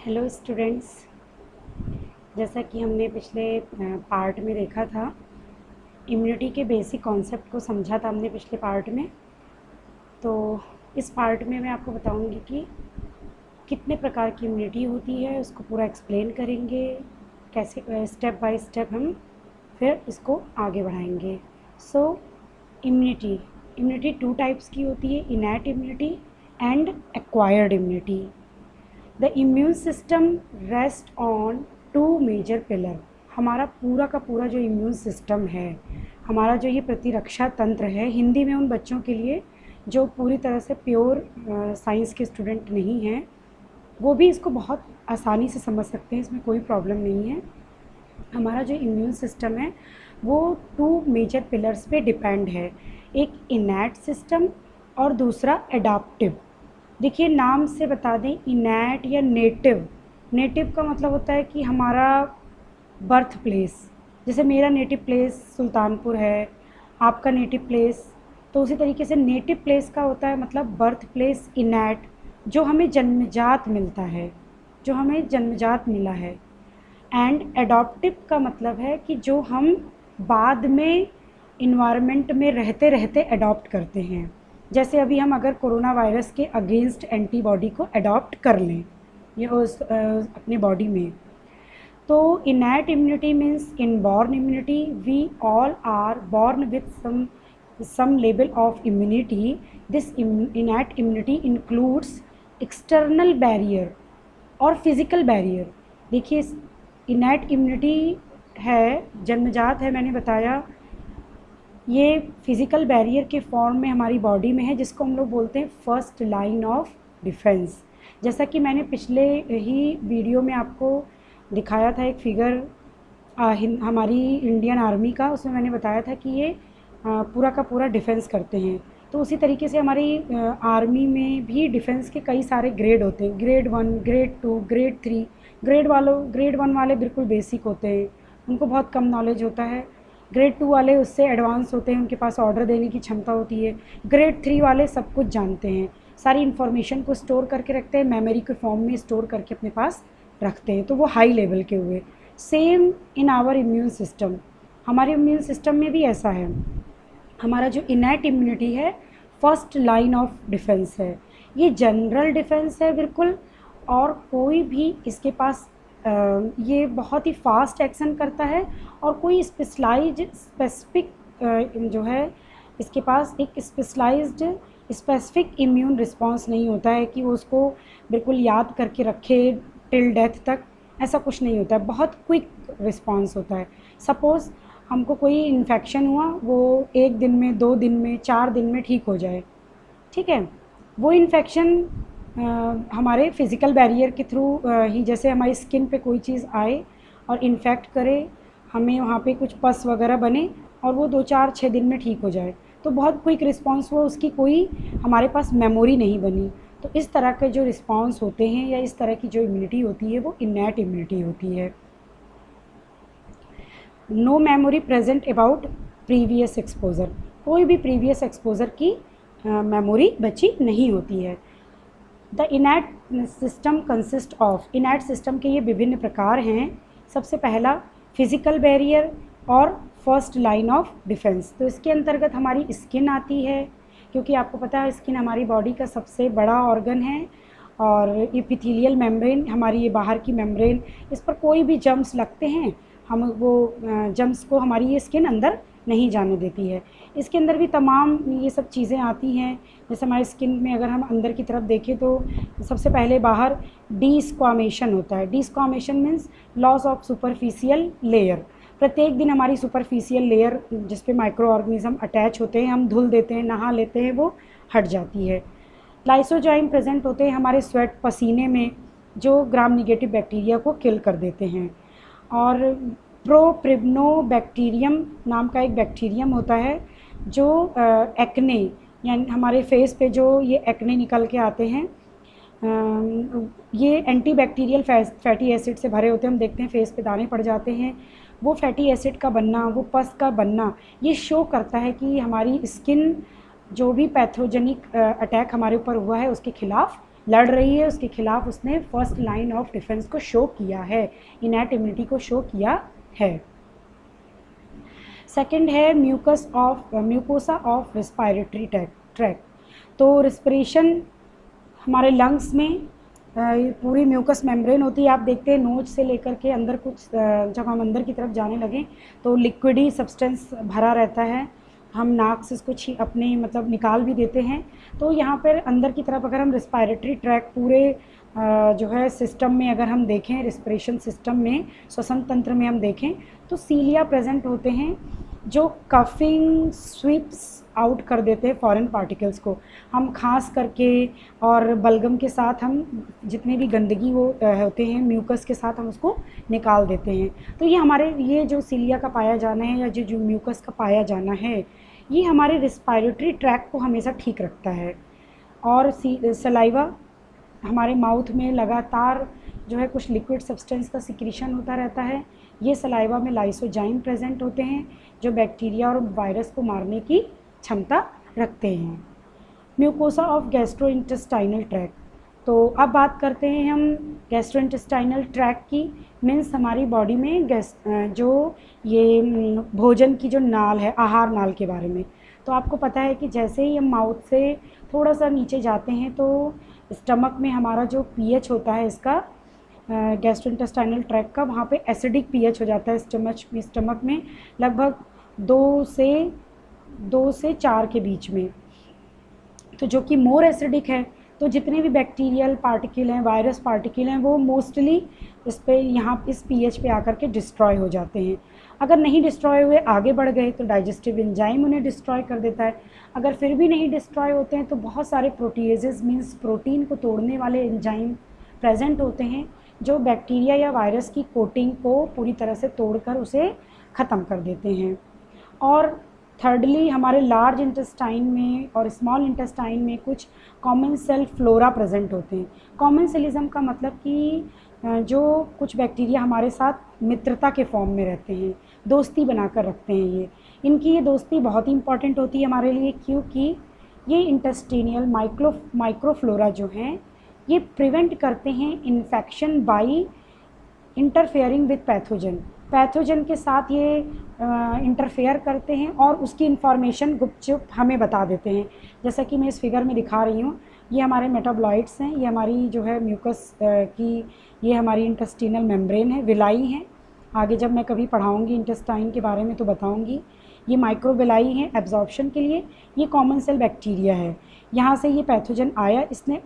Hello students, जैसा कि हमने पिछले पार्ट में देखा था, इम्यूनिटी के बेसिक कॉन्सेप्ट को समझा था हमने पिछले पार्ट में। तो इस पार्ट में मैं आपको बताऊंगी कि कितने प्रकार की इम्यूनिटी होती है, उसको पूरा एक्सप्लेन करेंगे, कैसे स्टेप बाय स्टेप हम फिर इसको आगे बढ़ाएंगे। सो इम्यूनिटी टू टाइप्स की होती है, innate immunity and acquired immunity. The immune system rest on two major pillar. हमारा पूरा का पूरा जो इम्यून सिस्टम है, हमारा जो ये प्रतिरक्षा तंत्र है, हिंदी में उन बच्चों के लिए जो पूरी तरह से प्योर साइंस के स्टूडेंट नहीं हैं, वो भी इसको बहुत आसानी से समझ सकते हैं, इसमें कोई प्रॉब्लम नहीं है। हमारा जो इम्यून सिस्टम है वो टू मेजर पिलर्स पे डिपेंड है, एक इनैट सिस्टम और दूसरा एडाप्टिव। देखिए, नाम से बता दें, इनैट या नेटिव। नेटिव का मतलब होता है कि हमारा बर्थ प्लेस, जैसे मेरा नेटिव प्लेस सुल्तानपुर है, आपका नेटिव प्लेस, तो उसी तरीके से नेटिव प्लेस का होता है मतलब बर्थ प्लेस इनैट, जो हमें जन्मजात मिलता है, जो हमें जन्मजात मिला है। एंड एडॉप्टिव का मतलब है कि जो हम बाद में इन्वायरमेंट में रहते रहते अडॉप्ट करते हैं। जैसे अभी हम अगर कोरोना वायरस के अगेंस्ट एंटीबॉडी को अडॉप्ट कर लें ये अपने बॉडी में, तो innate immunity means inborn immunity. We all are born with some level of immunity. This innate immunity includes external barrier और physical barrier। देखिए, innate immunity है, जन्मजात है, मैंने बताया, ये फिज़िकल बैरियर के फॉर्म में हमारी बॉडी में है, जिसको हम लोग बोलते हैं फर्स्ट लाइन ऑफ डिफेंस। जैसा कि मैंने पिछले ही वीडियो में आपको दिखाया था एक फिगर हमारी इंडियन आर्मी का, उसमें मैंने बताया था कि ये पूरा का पूरा डिफेंस करते हैं। तो उसी तरीके से हमारी आर्मी में भी डिफेंस के कई सारे ग्रेड होते हैं, ग्रेड 1, ग्रेड 2, ग्रेड 3। ग्रेड 1 वाले बिल्कुल बेसिक होते हैं, उनको बहुत कम नॉलेज होता है। ग्रेड 2 वाले उससे एडवांस होते हैं, उनके पास ऑर्डर देने की क्षमता होती है। ग्रेड 3 वाले सब कुछ जानते हैं, सारी इन्फॉर्मेशन को स्टोर करके रखते हैं, मेमोरी के फॉर्म में स्टोर करके अपने पास रखते हैं, तो वो हाई लेवल के हुए। Same in our immune system, हमारे इम्यून सिस्टम में भी ऐसा है। हमारा जो इनैट इम्यूनिटी है फर्स्ट लाइन ऑफ डिफेंस है, ये जनरल डिफेंस है बिल्कुल, और कोई भी इसके पास ये बहुत ही फास्ट एक्शन करता है, और कोई स्पेसिफिक जो है इसके पास एक स्पेशलाइज्ड स्पेसिफिक इम्यून रिस्पांस नहीं होता है कि वो उसको बिल्कुल याद करके रखे टिल डेथ तक, ऐसा कुछ नहीं होता है, बहुत क्विक रिस्पांस होता है। सपोज़ हमको कोई इन्फेक्शन हुआ, वो 1 दिन में, 2 दिन में, 4 दिन में ठीक हो जाए, ठीक है। वो इन्फेक्शन हमारे फिज़िकल बैरियर के थ्रू ही, जैसे हमारी स्किन पे कोई चीज़ आए और इन्फेक्ट करे, हमें वहाँ पे कुछ पस वगैरह बने और वो 2, 4, 6 दिन में ठीक हो जाए, तो बहुत क्विक रिस्पांस हुआ, उसकी कोई हमारे पास मेमोरी नहीं बनी। तो इस तरह के जो रिस्पांस होते हैं या इस तरह की जो इम्यूनिटी होती है वो इनैट इम्यूनिटी होती है। No memory present about previous exposure, कोई भी प्रीवियस एक्सपोज़र की मेमोरी बची नहीं होती है। The innate system consist of, innate system के ये विभिन्न प्रकार हैं। सबसे पहला फिज़िकल बैरियर और फर्स्ट लाइन ऑफ डिफेंस। तो इसके अंतर्गत हमारी स्किन आती है, क्योंकि आपको पता है स्किन हमारी बॉडी का सबसे बड़ा ऑर्गन है, और एपिथेलियल मेम्ब्रेन, हमारी ये बाहर की मेम्ब्रेन, इस पर कोई भी जर्म्स लगते हैं, हम वो जर्म्स को हमारी ये स्किन अंदर नहीं जाने देती है। इसके अंदर भी तमाम ये सब चीज़ें आती हैं। जैसे हमारी स्किन में अगर हम अंदर की तरफ देखें तो सबसे पहले बाहर डिस्क्वामेशन होता है। Desquamation means loss of superficial layer. प्रत्येक दिन हमारी सुपरफिशियल लेयर जिस पे माइक्रो ऑर्गेनिज्म अटैच होते हैं, हम धुल देते हैं, नहा लेते हैं, वो हट जाती है। लाइसोजाइम प्रेजेंट होते हैं हमारे स्वेट, पसीने में, जो ग्राम निगेटिव बैक्टीरिया को किल कर देते हैं। और प्रोप्रिग्नोबैक्टीरियम नाम का एक बैक्टीरियम होता है जो एक्ने, यानी हमारे फेस पे जो ये एक्ने निकल के आते हैं, ये एंटीबैक्टीरियल फैटी एसिड से भरे होते हैं। हम देखते हैं फेस पे दाने पड़ जाते हैं, वो फैटी एसिड का बनना, वो पस का बनना, ये शो करता है कि हमारी स्किन जो भी पैथोजेनिक अटैक हमारे ऊपर हुआ है उसके खिलाफ लड़ रही है उसके खिलाफ उसने फर्स्ट लाइन ऑफ डिफेंस को शो किया है, इनैट इम्यूनिटी को शो किया है। सेकंड है म्यूकोसा ऑफ रेस्पिरेटरी ट्रैक। तो रिस्पिरेशन हमारे लंग्स में पूरी म्यूकस मेम्ब्रेन होती है, आप देखते हैं नोज से लेकर के अंदर कुछ जब हम अंदर की तरफ जाने लगें तो लिक्विडी सब्सटेंस भरा रहता है, हम नाक से इसको अपने मतलब निकाल भी देते हैं। तो यहाँ पर अंदर की तरफ अगर हम रेस्पिरेटरी ट्रैक पूरे जो है सिस्टम में अगर हम देखें, रेस्पिरेशन सिस्टम में, श्वसन तंत्र में हम देखें तो सीलिया प्रेजेंट होते हैं जो कफिंग स्वीप्स आउट कर देते हैं फॉरेन पार्टिकल्स को। हम खांस करके और बलगम के साथ हम जितने भी गंदगी वो होते हैं म्यूकस के साथ हम उसको निकाल देते हैं। तो ये हमारे ये जो सीलिया का पाया जाना है या जो म्यूकस का पाया जाना है ये हमारे रिस्पायरेटरी ट्रैक को हमेशा ठीक रखता है। और सलाइवा हमारे माउथ में लगातार जो है कुछ लिक्विड सब्सटेंस का सिक्रीशन होता रहता है। ये सलाइवा में लाइसोजाइम प्रेजेंट होते हैं जो बैक्टीरिया और वायरस को मारने की क्षमता रखते हैं। Mucosa of gastrointestinal track. तो अब बात करते हैं हम गैस्ट्रोइंटेस्टाइनल ट्रैक की। मीन्स हमारी बॉडी में जो ये भोजन की जो नाल है, आहार नाल के बारे में। तो आपको पता है कि जैसे ही हम माउथ से थोड़ा सा नीचे जाते हैं तो स्टमक में हमारा जो पीएच होता है इसका गैस्ट्रोइंटेस्टाइनल ट्रैक का, वहाँ पे एसिडिक पीएच हो जाता है स्टमक में लगभग 2 से 4 के बीच में। तो जो कि मोर एसिडिक है, तो जितने भी बैक्टीरियल पार्टिकल हैं, वायरस पार्टिकल हैं, वो मोस्टली इस पे यहाँ इस पीएच पे आकर के डिस्ट्रॉय हो जाते हैं। अगर नहीं डिस्ट्रॉय हुए आगे बढ़ गए तो डाइजेस्टिव एंजाइम उन्हें डिस्ट्रॉय कर देता है। अगर फिर भी नहीं डिस्ट्रॉय होते हैं तो बहुत सारे प्रोटीएजेस मीन्स प्रोटीन को तोड़ने वाले एंजाइम प्रेजेंट होते हैं जो बैक्टीरिया या वायरस की कोटिंग को पूरी तरह से तोड़कर उसे ख़त्म कर देते हैं। और थर्डली हमारे लार्ज इंटेस्टाइन में और स्मॉल इंटेस्टाइन में कुछ कॉमन सेल फ्लोरा प्रेजेंट होते हैं। कॉमन सेलिज्म का मतलब कि जो कुछ बैक्टीरिया हमारे साथ मित्रता के फॉर्म में रहते हैं, दोस्ती बनाकर रखते हैं। इनकी ये दोस्ती बहुत ही इंपॉर्टेंट होती है हमारे लिए, क्योंकि ये इंटेस्टिनियल माइक्रोफ्लोरा जो हैं ये प्रिवेंट करते हैं infection by interfering with pathogen के साथ ये इंटरफेयर करते हैं और उसकी इन्फॉर्मेशन गुपचुप हमें बता देते हैं। जैसा कि मैं इस फिगर में दिखा रही हूँ, ये हमारे मेटाबॉलाइट्स हैं, ये हमारी जो है म्यूकस की ये हमारी इंटेस्टिनल मेम्ब्रेन है, विलाई हैं। आगे जब मैं कभी पढ़ाऊँगी इंटेस्टाइन के बारे में तो बताऊँगी। ये माइक्रोविलाई हैं एब्जॉर्प्शन के लिए। ये कॉमन सेल बैक्टीरिया है, यहाँ से ये पैथोजन आया, इसने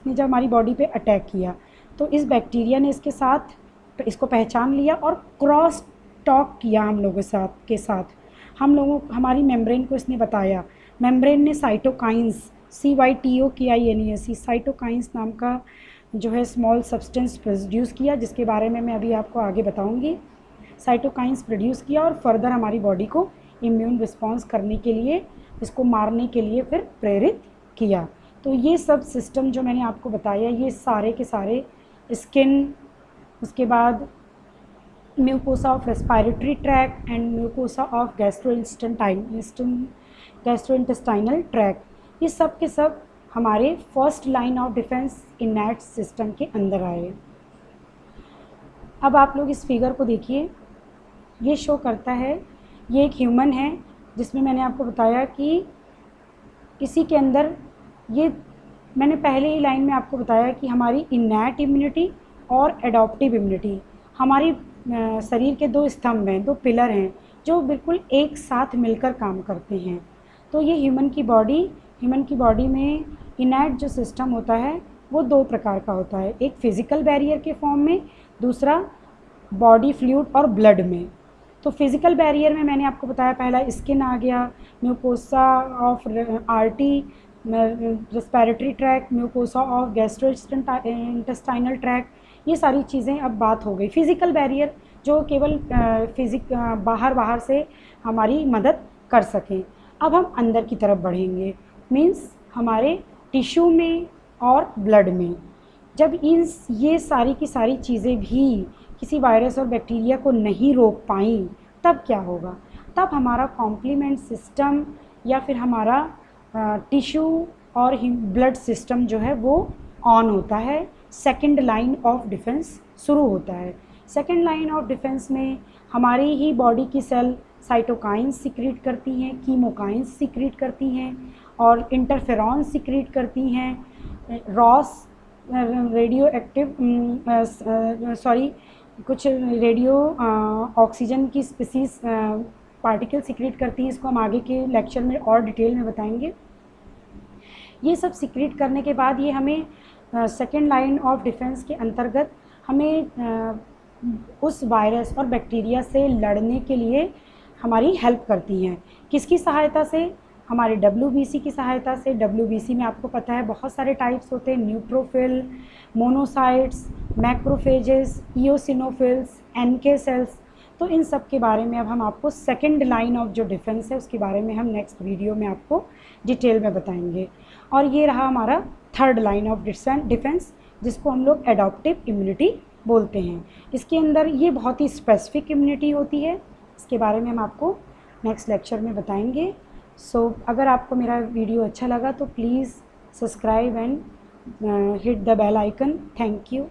जब हमारी बॉडी पे अटैक किया तो इस बैक्टीरिया ने इसको पहचान लिया और क्रॉस टॉक किया हम लोगों के साथ हमारी मेम्ब्रेन को इसने बताया। मेम्ब्रेन ने साइटोकाइंस CYTOKINES साइटोकाइंस नाम का जो है स्मॉल सब्सटेंस प्रोड्यूस किया, जिसके बारे में मैं अभी आपको आगे बताऊंगी। साइटोकाइंस प्रोड्यूस किया और फर्दर हमारी बॉडी को इम्यून रिस्पॉन्स करने के लिए, इसको मारने के लिए फिर प्रेरित किया। तो ये सब सिस्टम जो मैंने आपको बताया ये सारे के सारे स्किन, उसके बाद mucosa of respiratory tract and mucosa of gastrointestinal tract, ये सब के सब हमारे first line of defence innate system के अंदर आए। अब आप लोग इस फिगर को देखिए, ये शो करता है, ये एक ह्यूमन है जिसमें मैंने आपको बताया कि किसी के अंदर, ये मैंने पहले ही लाइन में आपको बताया कि हमारी इनैट इम्यूनिटी और एडॉप्टिव इम्यूनिटी, हमारी शरीर के 2 स्तंभ हैं, 2 पिलर हैं जो बिल्कुल एक साथ मिलकर काम करते हैं। तो ये ह्यूमन की बॉडी में इनैट जो सिस्टम होता है वो 2 प्रकार का होता है, एक फिज़िकल बैरियर के फॉर्म में, दूसरा बॉडी फ्लूइड और ब्लड में। तो फिज़िकल बैरियर में मैंने आपको बताया पहला स्किन आ गया, mucosa of RT respiratory tract, mucosa of gastrointestinal tract, ये सारी चीज़ें अब बात हो गई। फिज़िकल बैरियर जो केवल बाहर से हमारी मदद कर सकें। अब हम अंदर की तरफ बढ़ेंगे, मीन्स हमारे टिश्यू में और ब्लड में। जब ये सारी की सारी चीज़ें भी किसी वायरस और बैक्टीरिया को नहीं रोक पाई तब क्या होगा? तब हमारा कॉम्प्लीमेंट सिस्टम या फिर हमारा टिश्यू और ब्लड सिस्टम जो है वो ऑन होता है, सेकंड लाइन ऑफ डिफेंस शुरू होता है। सेकंड लाइन ऑफ डिफेंस में हमारी ही बॉडी की सेल साइटोकाइंस सिक्रीट करती हैं, कीमोकाइंस सिक्रीट करती हैं और इंटरफेरॉन सिक्रीट करती हैं। रॉस रेडियो एक्टिव कुछ रेडियो ऑक्सीजन की स्पीसीज पार्टिकल सिक्रीट करती हैं। इसको हम आगे के लेक्चर में और डिटेल में बताएंगे। ये सब सिक्रीट करने के बाद ये हमें सेकेंड लाइन ऑफ डिफेंस के अंतर्गत हमें उस वायरस और बैक्टीरिया से लड़ने के लिए हमारी हेल्प करती हैं। किसकी सहायता से? हमारे WBC की सहायता से। WBC में आपको पता है बहुत सारे टाइप्स होते हैं, neutrophil, monocytes, macrophages, eosinophils, NK cells. तो इन सब के बारे में अब हम आपको सेकेंड लाइन ऑफ जो डिफेंस है उसके बारे में हम नेक्स्ट वीडियो में आपको डिटेल में बताएंगे। और ये रहा हमारा थर्ड लाइन ऑफ डिफेंस, जिसको हम लोग एडॉप्टिव इम्यूनिटी बोलते हैं। इसके अंदर ये बहुत ही स्पेसिफिक इम्यूनिटी होती है, इसके बारे में हम आपको नेक्स्ट लेक्चर में बताएंगे। सो अगर आपको मेरा वीडियो अच्छा लगा तो please subscribe and hit the bell icon. Thank you.